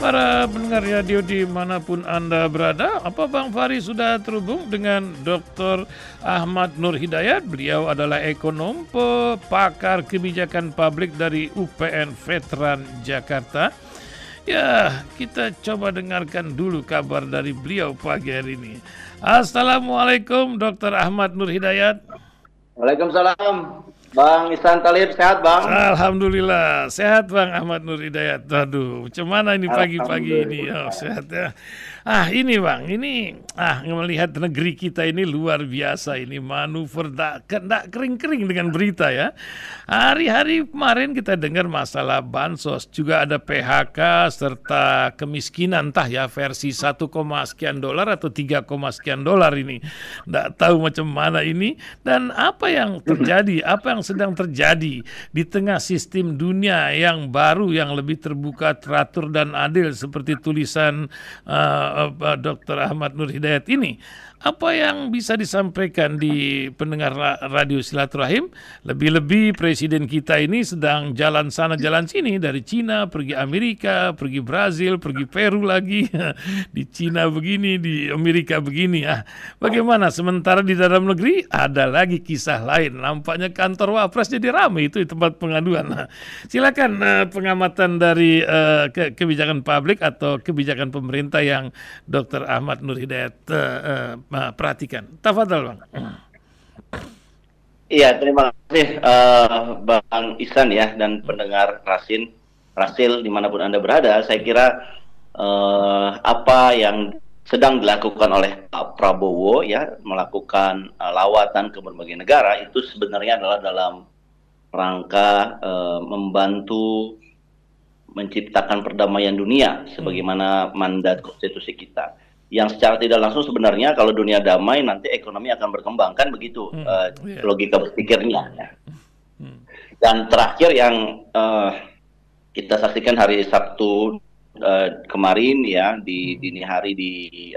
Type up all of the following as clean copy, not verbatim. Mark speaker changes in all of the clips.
Speaker 1: Para pendengar radio dimanapun Anda berada, apa Bang Fahri sudah terhubung dengan Dr. Ahmad Nur Hidayat? Beliau adalah ekonom, pakar kebijakan publik dari UPN Veteran Jakarta. Ya, kita coba dengarkan dulu kabar dari beliau pagi hari ini. Assalamualaikum Dr. Ahmad Nur Hidayat.
Speaker 2: Waalaikumsalam. Bang Ihsan Talib, sehat Bang?
Speaker 1: Alhamdulillah, sehat Bang Ahmad Nur Hidayat. Aduh, macam mana ini pagi-pagi ini? Oh, sehat ya. Ini Bang, ini melihat negeri kita ini luar biasa ini, manuver tak kering-kering dengan berita ya. Hari-hari kemarin kita dengar masalah bansos, juga ada PHK serta kemiskinan, entah ya versi 1, sekian dolar atau 3, sekian dolar ini. Nggak tahu macam mana ini dan apa yang terjadi, apa yang sedang terjadi di tengah sistem dunia yang baru, yang lebih terbuka, teratur dan adil seperti tulisan Dr. Ahmad Nur Hidayat ini. Apa yang bisa disampaikan di pendengar radio Silaturahim? Lebih-lebih presiden kita ini sedang jalan sana jalan sini, dari Cina pergi Amerika, pergi Brazil, pergi Peru lagi, di Cina begini, di Amerika begini. Bagaimana? Sementara di dalam negeri ada lagi kisah lain. Nampaknya kantor Wapres jadi ramai itu tempat pengaduan. Silakan pengamatan dari kebijakan publik atau kebijakan pemerintah yang Dr. Ahmad Nur Hidayat perhatikan. Tafadhal Bang.
Speaker 2: Iya, terima kasih Bang Ihsan ya, dan pendengar Rasil dimanapun Anda berada. Saya kira apa yang sedang dilakukan oleh Pak Prabowo ya, melakukan lawatan ke berbagai negara, itu sebenarnya adalah dalam rangka membantu menciptakan perdamaian dunia sebagaimana mandat konstitusi kita. Yang secara tidak langsung sebenarnya kalau dunia damai nanti ekonomi akan berkembang, kan begitu logika berpikirnya ya. Dan terakhir yang kita saksikan hari Sabtu kemarin ya, di dini hari di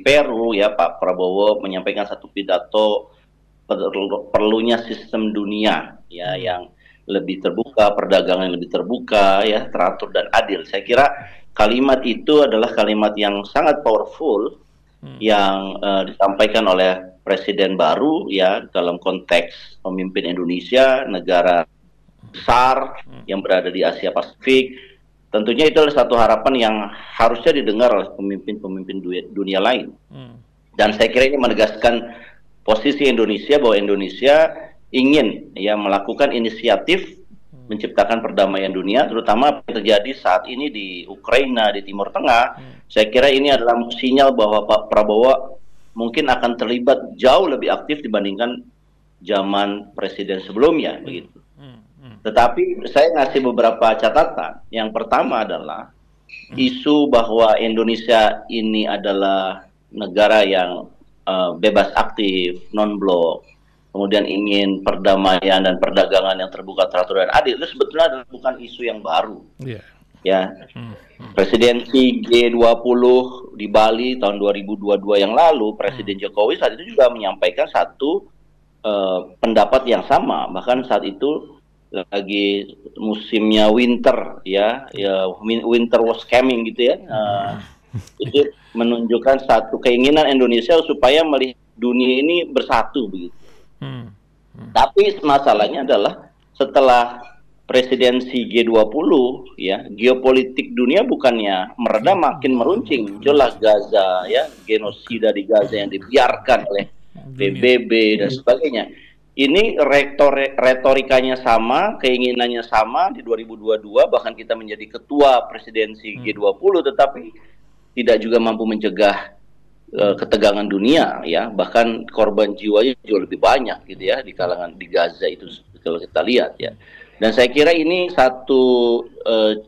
Speaker 2: Peru ya, Pak Prabowo menyampaikan satu pidato perlunya sistem dunia ya yang lebih terbuka, perdagangan yang lebih terbuka ya, teratur dan adil. Saya kira kalimat itu adalah kalimat yang sangat powerful yang disampaikan oleh presiden baru ya, dalam konteks pemimpin Indonesia, negara besar yang berada di Asia Pasifik. Tentunya itu adalah satu harapan yang harusnya didengar oleh pemimpin-pemimpin dunia lain. Dan saya kira ini menegaskan posisi Indonesia bahwa Indonesia ingin ya melakukan inisiatif menciptakan perdamaian dunia, terutama apa yang terjadi saat ini di Ukraina, di Timur Tengah. Saya kira ini adalah sinyal bahwa Pak Prabowo mungkin akan terlibat jauh lebih aktif dibandingkan zaman presiden sebelumnya, begitu. Tetapi saya ngasih beberapa catatan. Yang pertama adalah isu bahwa Indonesia ini adalah negara yang bebas aktif, non-blok, kemudian ingin perdamaian dan perdagangan yang terbuka, teratur dan adil, itu sebetulnya bukan isu yang baru. Ya, presidensi G20 di Bali tahun 2022 yang lalu, Presiden Jokowi saat itu juga menyampaikan satu pendapat yang sama. Bahkan saat itu lagi musimnya winter ya, winter was coming gitu ya. Itu menunjukkan satu keinginan Indonesia supaya melihat dunia ini bersatu begitu. Tapi masalahnya adalah setelah presidensi G20 ya, geopolitik dunia bukannya mereda, makin meruncing. Muncullah Gaza ya, genosida di Gaza yang dibiarkan oleh PBB dan sebagainya. Ini retorikanya sama, keinginannya sama di 2022, bahkan kita menjadi ketua presidensi G20, tetapi tidak juga mampu mencegah ketegangan dunia ya, bahkan korban jiwanya jauh lebih banyak gitu ya di kalangan di Gaza itu kalau kita lihat ya. Dan saya kira ini satu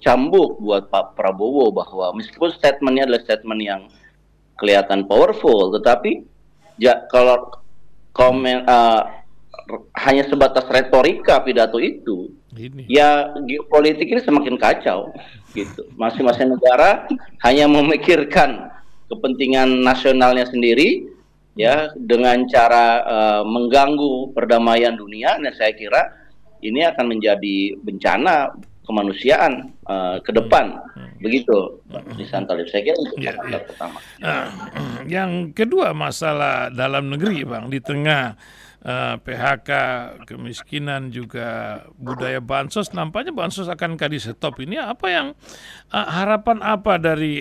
Speaker 2: cambuk buat Pak Prabowo bahwa meskipun statementnya adalah statement yang kelihatan powerful, tetapi ya kalau hanya sebatas retorika pidato itu, ya geopolitik ini semakin kacau gitu. Masing-masing negara hanya memikirkan kepentingan nasionalnya sendiri ya, dengan cara mengganggu perdamaian dunia. Dan saya kira ini akan menjadi bencana kemanusiaan ke depan. Begitu, Pak Talib. Saya kira itu
Speaker 1: Ya, ya.
Speaker 2: faktor pertama.
Speaker 1: Yang kedua masalah dalam negeri, Bang, di tengah PHK, kemiskinan juga budaya bansos, nampaknya bansos akankah di stop ini? Apa yang harapan apa dari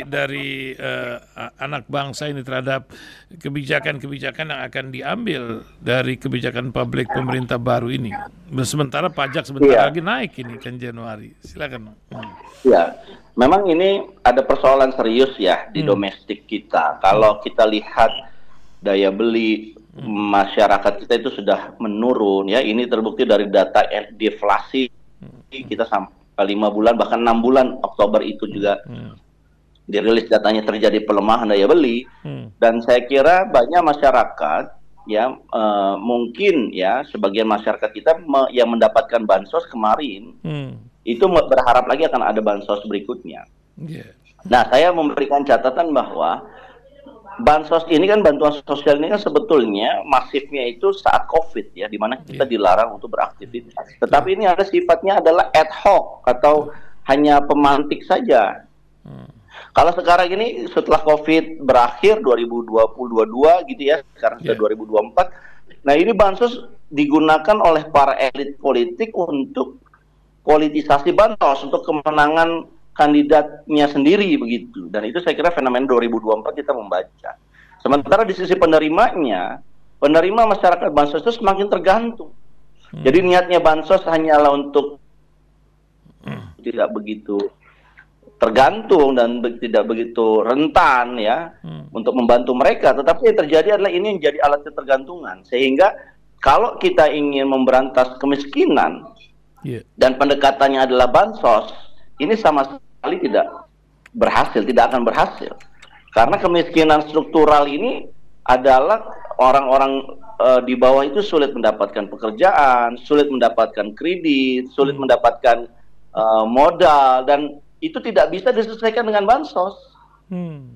Speaker 1: anak bangsa ini terhadap kebijakan-kebijakan yang akan diambil dari kebijakan publik pemerintah baru ini? Sementara pajak sebentar lagi naik ini kan Januari. Silakan, Bang.
Speaker 2: Ya, memang ini ada persoalan serius ya di domestik kita. Kalau kita lihat daya beli masyarakat kita itu sudah menurun ya. Ini terbukti dari data deflasi kita sampai 5 bulan bahkan 6 bulan Oktober itu juga dirilis datanya terjadi pelemahan daya beli. Dan saya kira banyak masyarakat ya mungkin ya sebagian masyarakat kita yang mendapatkan bansos kemarin itu berharap lagi akan ada bansos berikutnya. Nah, saya memberikan catatan bahwa bansos ini kan, bantuan sosial ini kan sebetulnya masifnya itu saat COVID ya, di mana kita dilarang untuk beraktivitas. Tetapi ini ada sifatnya adalah ad hoc atau hanya pemantik saja. Kalau sekarang ini setelah COVID berakhir 2022 gitu ya, sekarang sudah 2024. Nah, ini bansos digunakan oleh para elit politik untuk politisasi bansos untuk kemenangan kandidatnya sendiri begitu. Dan itu saya kira fenomena 2024 kita membaca. Sementara di sisi penerimanya, penerima masyarakat bansos itu semakin tergantung. Jadi niatnya bansos hanyalah untuk tidak begitu tergantung dan tidak begitu rentan ya untuk membantu mereka. Tetapi yang terjadi adalah ini yang jadi alat ketergantungan. Sehingga kalau kita ingin memberantas kemiskinan dan pendekatannya adalah bansos, ini sama sekali tidak berhasil, tidak akan berhasil. Karena kemiskinan struktural ini adalah orang-orang di bawah itu sulit mendapatkan pekerjaan, sulit mendapatkan kredit, sulit mendapatkan modal, dan itu tidak bisa diselesaikan dengan bansos.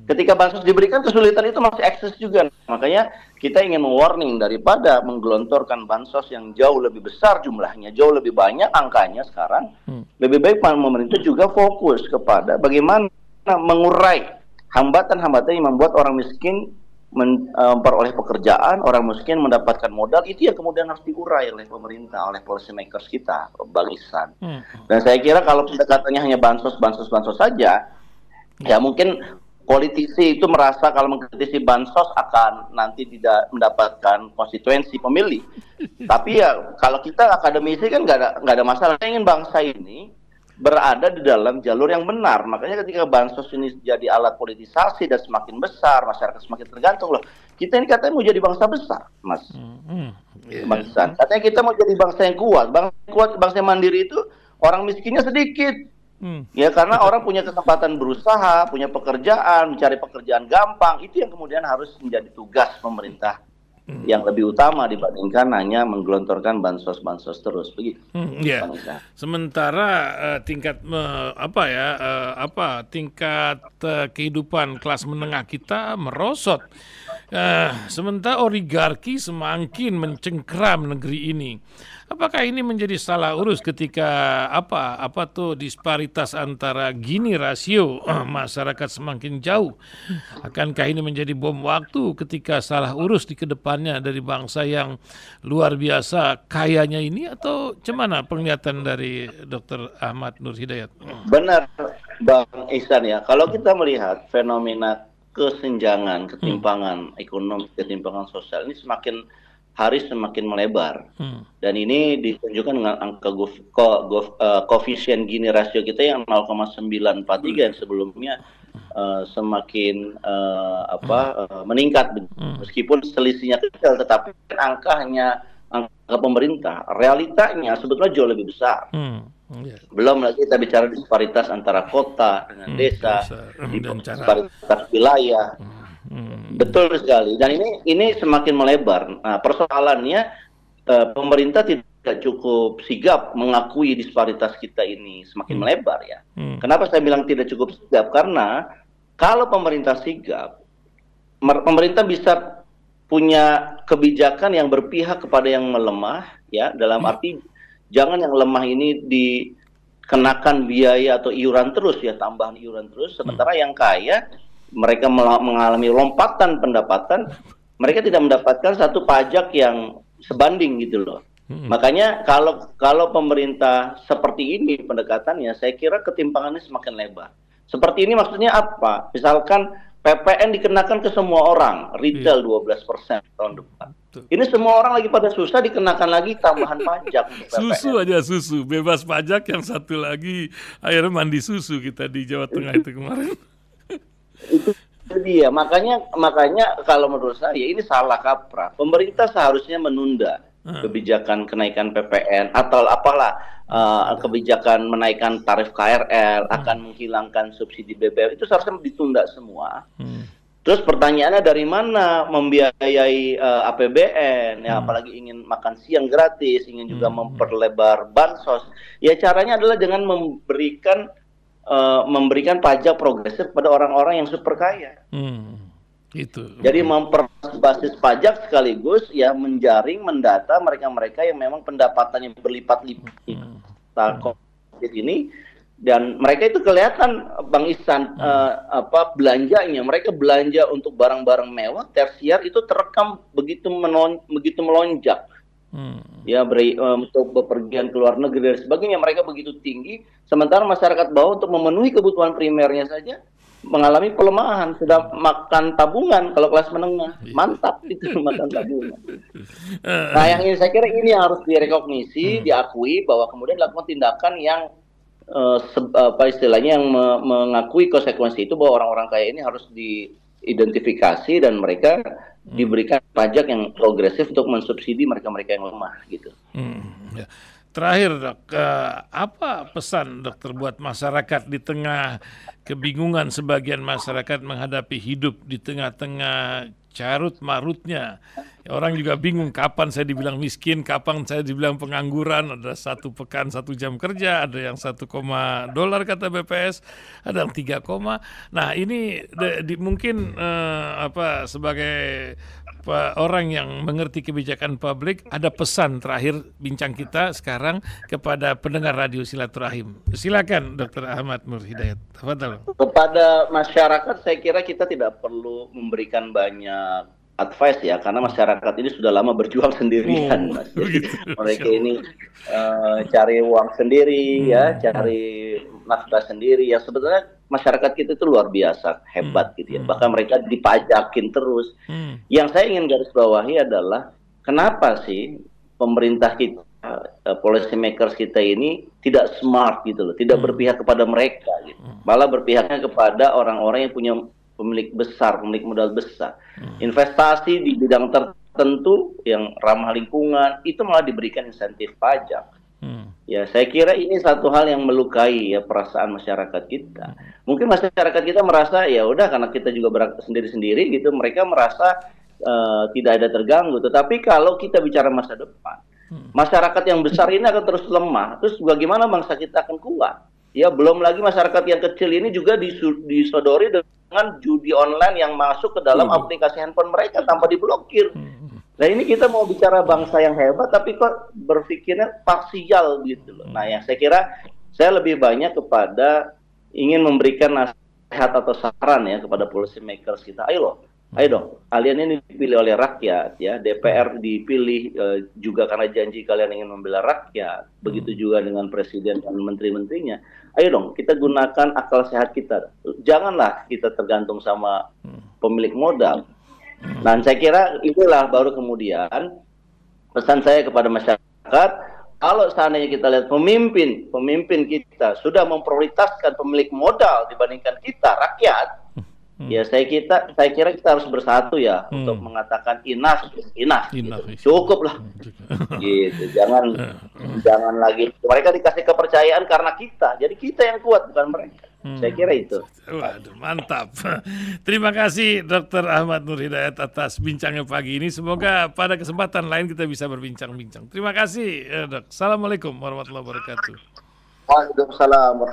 Speaker 2: Ketika bansos diberikan, kesulitan itu masih eksis juga. Makanya kita ingin mewarning daripada menggelontorkan bansos yang jauh lebih besar jumlahnya, jauh lebih banyak angkanya sekarang. Lebih baik pemerintah juga fokus kepada bagaimana mengurai hambatan-hambatan yang membuat orang miskin memperoleh pekerjaan, orang miskin mendapatkan modal. Itu yang kemudian harus diurai oleh pemerintah, oleh policy makers kita, Bang Ihsan. Dan saya kira kalau pendekatannya hanya bansos saja, ya mungkin politisi itu merasa kalau mengkritisi bansos akan nanti tidak mendapatkan konstituensi pemilih. Tapi ya kalau kita akademisi kan nggak ada masalah. Saya ingin bangsa ini berada di dalam jalur yang benar. Makanya ketika bansos ini jadi alat politisasi dan semakin besar, masyarakat semakin tergantung. Loh, kita ini katanya mau jadi bangsa besar, Mas. Bangsa. Katanya kita mau jadi bangsa yang kuat. Bangsa yang mandiri itu orang miskinnya sedikit. Ya, karena orang punya kesempatan berusaha, punya pekerjaan, mencari pekerjaan gampang. Itu yang kemudian harus menjadi tugas pemerintah yang lebih utama dibandingkan hanya menggelontorkan bansos-bansos terus begitu.
Speaker 1: Sementara tingkat tingkat kehidupan kelas menengah kita merosot. Sementara oligarki semakin mencengkram negeri ini. Apakah ini menjadi salah urus ketika disparitas antara Gini rasio masyarakat semakin jauh? Akankah ini menjadi bom waktu ketika salah urus di kedepannya dari bangsa yang luar biasa kayanya ini, atau cemana penglihatan dari Dr. Ahmad Nur Hidayat?
Speaker 2: Benar, Bang Ihsan ya. Kalau kita melihat fenomena kesenjangan, ketimpangan ekonomi, ketimpangan sosial ini semakin hari semakin melebar. Dan ini ditunjukkan dengan angka koefisien Gini rasio kita yang 0,943 yang sebelumnya semakin meningkat. Meskipun selisihnya kecil, tetapi angka hanya angka pemerintah. Realitanya sebetulnya jauh lebih besar. Belum lagi kita bicara disparitas antara kota dengan desa, disparitas wilayah. Betul sekali. Dan ini semakin melebar. Nah, persoalannya pemerintah tidak cukup sigap mengakui disparitas kita ini semakin melebar ya. Kenapa saya bilang tidak cukup sigap? Karena kalau pemerintah sigap, pemerintah bisa punya kebijakan yang berpihak kepada yang melemah ya, dalam arti jangan yang lemah ini kenakan biaya atau iuran terus ya, tambahan iuran terus, sementara yang kaya mereka mengalami lompatan pendapatan, mereka tidak mendapatkan satu pajak yang sebanding gitu loh. Makanya kalau pemerintah seperti ini pendekatannya, saya kira ketimpangannya semakin lebar. Seperti ini maksudnya apa? Misalkan PPN dikenakan ke semua orang, retail 12% tahun depan. Ini semua orang lagi pada susah, dikenakan lagi tambahan pajak.
Speaker 1: Susu aja, susu bebas pajak, yang satu lagi air mandi susu kita di Jawa Tengah itu kemarin.
Speaker 2: Itu dia, makanya kalau menurut saya ini salah kaprah. Pemerintah seharusnya menunda kebijakan kenaikan PPN atau apalah kebijakan menaikkan tarif KRL, akan menghilangkan subsidi BBM, itu seharusnya ditunda semua. Terus pertanyaannya dari mana membiayai APBN, ya apalagi ingin makan siang gratis, ingin juga memperlebar bansos. Ya caranya adalah dengan memberikan pajak progresif pada orang-orang yang super kaya.
Speaker 1: Itu. Jadi
Speaker 2: memperbasis pajak sekaligus ya menjaring, mendata mereka-mereka yang memang pendapatannya berlipat-lipat COVID ini, dan mereka itu kelihatan Bang Ihsan belanjanya, mereka belanja untuk barang-barang mewah tersier itu terekam begitu melonjak. Ya untuk bepergian ke luar negeri dan sebagainya, mereka begitu tinggi, sementara masyarakat bawah untuk memenuhi kebutuhan primernya saja mengalami pelemahan. Sudah makan tabungan kalau kelas menengah, mantap itu makan tabungan. Nah yang ini saya kira ini harus direkognisi, diakui bahwa kemudian dilakukan tindakan yang istilahnya yang mengakui konsekuensi itu, bahwa orang-orang kaya ini harus diidentifikasi dan mereka diberikan pajak yang progresif untuk mensubsidi mereka-mereka yang lemah gitu.
Speaker 1: Ya. Terakhir Dok, apa pesan dokter buat masyarakat di tengah kebingungan sebagian masyarakat menghadapi hidup di tengah-tengah carut marutnya? Orang juga bingung kapan saya dibilang miskin, kapan saya dibilang pengangguran. Ada 1 pekan 1 jam kerja, ada yang $1 kata BPS, ada yang 3, nah ini mungkin sebagai orang yang mengerti kebijakan publik, ada pesan terakhir bincang kita sekarang kepada pendengar radio Silaturahim. Silakan Dr. Ahmad Nur Hidayat. Tafadhal.
Speaker 2: Kepada masyarakat saya kira kita tidak perlu memberikan banyak advice ya, karena masyarakat ini sudah lama berjuang sendirian, Mas. Jadi, mereka ini cari uang sendiri, ya, cari nafkah sendiri. Ya sebetulnya masyarakat kita itu luar biasa hebat gitu ya. Bahkan mereka dipajakin terus. Yang saya ingin garis bawahi adalah kenapa sih pemerintah kita, policy makers kita ini tidak smart gitu loh, tidak berpihak kepada mereka gitu. Malah berpihaknya kepada orang-orang yang punya pemilik besar, pemilik modal besar. Investasi di bidang tertentu yang ramah lingkungan itu malah diberikan insentif pajak. Ya, saya kira ini satu hal yang melukai ya perasaan masyarakat kita. Mungkin masyarakat kita merasa ya udah karena kita juga berak sendiri-sendiri gitu, mereka merasa tidak ada terganggu. Tetapi kalau kita bicara masa depan, masyarakat yang besar ini akan terus lemah. Terus bagaimana bangsa kita akan kuat? Ya, belum lagi masyarakat yang kecil ini juga disodori dengan judi online yang masuk ke dalam aplikasi handphone mereka tanpa diblokir. Nah ini kita mau bicara bangsa yang hebat, tapi kok berpikirnya parsial gitu loh. Nah yang saya kira saya lebih banyak kepada ingin memberikan nasihat atau saran ya kepada policy makers kita. Ayo dong, kalian ini dipilih oleh rakyat ya, DPR dipilih juga karena janji kalian ingin membela rakyat. Begitu juga dengan presiden dan menteri-menterinya. Ayo dong, kita gunakan akal sehat kita. Janganlah kita tergantung sama pemilik modal. Nah, saya kira inilah baru kemudian pesan saya kepada masyarakat, kalau seandainya kita lihat pemimpin kita sudah memprioritaskan pemilik modal dibandingkan kita rakyat, ya saya kira kita harus bersatu ya untuk mengatakan enough gitu. Cukup lah gitu. Jangan lagi mereka dikasih kepercayaan karena kita, jadi kita yang kuat bukan mereka. Saya kira itu.
Speaker 1: Waduh, mantap. Terima kasih Dr. Ahmad Nur Hidayat atas bincangnya pagi ini. Semoga pada kesempatan lain kita bisa berbincang-bincang. Terima kasih, Dok. Assalamualaikum warahmatullahi wabarakatuh.
Speaker 2: Waalaikumsalam.